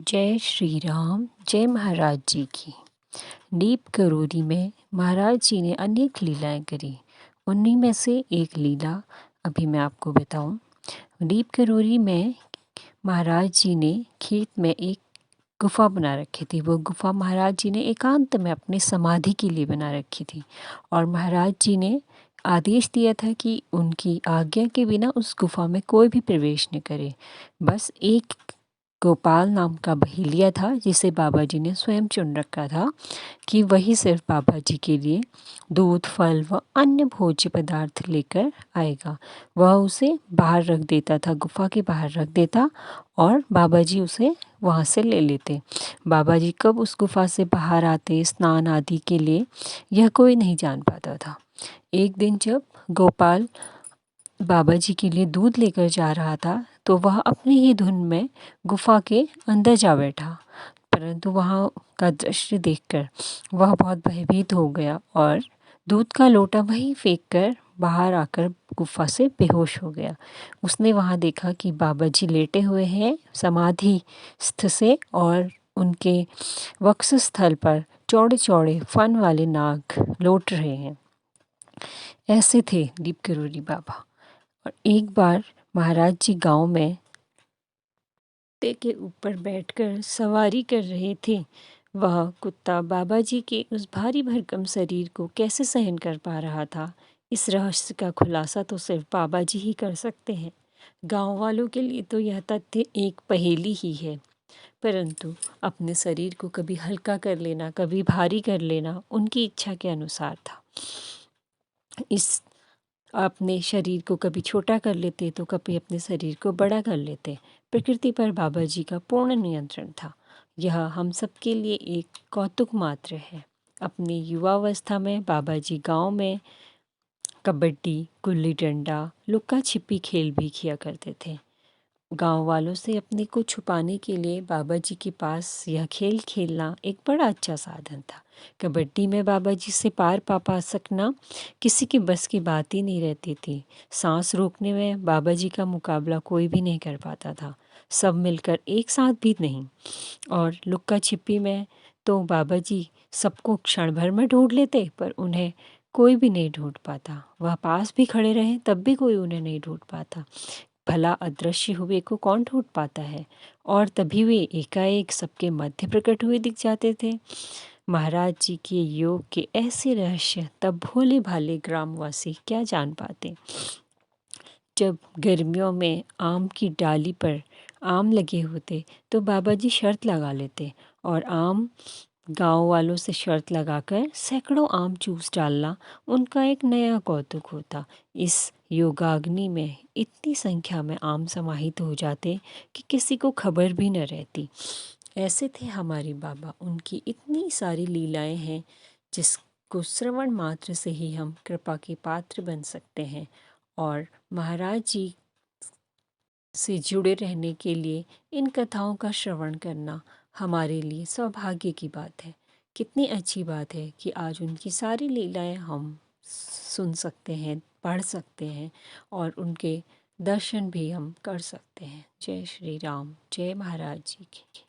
जय श्री राम, जय महाराज जी की। नीप करोरी में महाराज जी ने अनेक लीलाएं करी। उन्हीं में से एक लीला अभी मैं आपको बताऊं। नीप करोरी में महाराज जी ने खेत में एक गुफा बना रखी थी। वो गुफा महाराज जी ने एकांत में अपनी समाधि के लिए बना रखी थी और महाराज जी ने आदेश दिया था कि उनकी आज्ञा के बिना उस गुफा में कोई भी प्रवेश न करे। बस एक गोपाल नाम का बहेलिया था जिसे बाबा जी ने स्वयं चुन रखा था कि वही सिर्फ बाबा जी के लिए दूध, फल व अन्य भोज्य पदार्थ लेकर आएगा। वह उसे बाहर रख देता था, गुफा के बाहर रख देता और बाबा जी उसे वहाँ से ले लेते। बाबा जी कब उस गुफा से बाहर आते स्नान आदि के लिए, यह कोई नहीं जान पाता था। एक दिन जब गोपाल बाबा जी के लिए दूध लेकर जा रहा था तो वह अपनी ही धुन में गुफा के अंदर जा बैठा, परंतु वहाँ का दृश्य देखकर वह बहुत भयभीत हो गया और दूध का लोटा वहीं फेंक कर बाहर आकर गुफा से बेहोश हो गया। उसने वहाँ देखा कि बाबा जी लेटे हुए हैं समाधिस्थ से और उनके वक्षस्थल पर चौड़े चौड़े फन वाले नाग लौट रहे हैं। ऐसे थे नीप करोरी बाबा। और एक बार महाराज जी गांव में कुत्ते के ऊपर बैठकर सवारी कर रहे थे। वह कुत्ता बाबा जी के उस भारी भरकम शरीर को कैसे सहन कर पा रहा था, इस रहस्य का खुलासा तो सिर्फ बाबा जी ही कर सकते हैं। गांव वालों के लिए तो यह तथ्य एक पहेली ही है, परंतु अपने शरीर को कभी हल्का कर लेना, कभी भारी कर लेना उनकी इच्छा के अनुसार था। इस अपने शरीर को कभी छोटा कर लेते तो कभी अपने शरीर को बड़ा कर लेते। प्रकृति पर बाबा जी का पूर्ण नियंत्रण था। यह हम सबके लिए एक कौतुक मात्र है। अपनी युवावस्था में बाबा जी गांव में कबड्डी, गुल्ली डंडा, लुक्का छिपी खेल भी किया करते थे। गांव वालों से अपने को छुपाने के लिए बाबा जी के पास यह खेल खेलना एक बड़ा अच्छा साधन था। कबड्डी में बाबा जी से पार पा सकना किसी की बस की बात ही नहीं रहती थी। सांस रोकने में बाबा जी का मुकाबला कोई भी नहीं कर पाता था, सब मिलकर एक साथ भी नहीं। और लुक्का छिपी में तो बाबा जी सबको क्षण भर में ढूंढ लेते, पर उन्हें कोई भी नहीं ढूंढ पाता। वह पास भी खड़े रहे तब भी कोई उन्हें नहीं ढूंढ पाता। भला अदृश्य हुए को कौन ढूंढ पाता है। और तभी वे एकाएक सबके मध्य प्रकट हुए दिख जाते थे। महाराज जी के योग के ऐसे रहस्य तब भोले भाले ग्रामवासी क्या जान पाते। जब गर्मियों में आम की डाली पर आम लगे होते तो बाबा जी शर्त लगा लेते और आम गांव वालों से शर्त लगाकर सैकड़ों आम चूस डालना उनका एक नया कौतुक होता। इस योगाग्नि में इतनी संख्या में आम समाहित हो जाते कि किसी को खबर भी न रहती। ऐसे थे हमारे बाबा। उनकी इतनी सारी लीलाएं हैं जिसको श्रवण मात्र से ही हम कृपा के पात्र बन सकते हैं। और महाराज जी से जुड़े रहने के लिए इन कथाओं का श्रवण करना हमारे लिए सौभाग्य की बात है। कितनी अच्छी बात है कि आज उनकी सारी लीलाएं हम सुन सकते हैं, पढ़ सकते हैं और उनके दर्शन भी हम कर सकते हैं। जय श्री राम, जय महाराज जी की।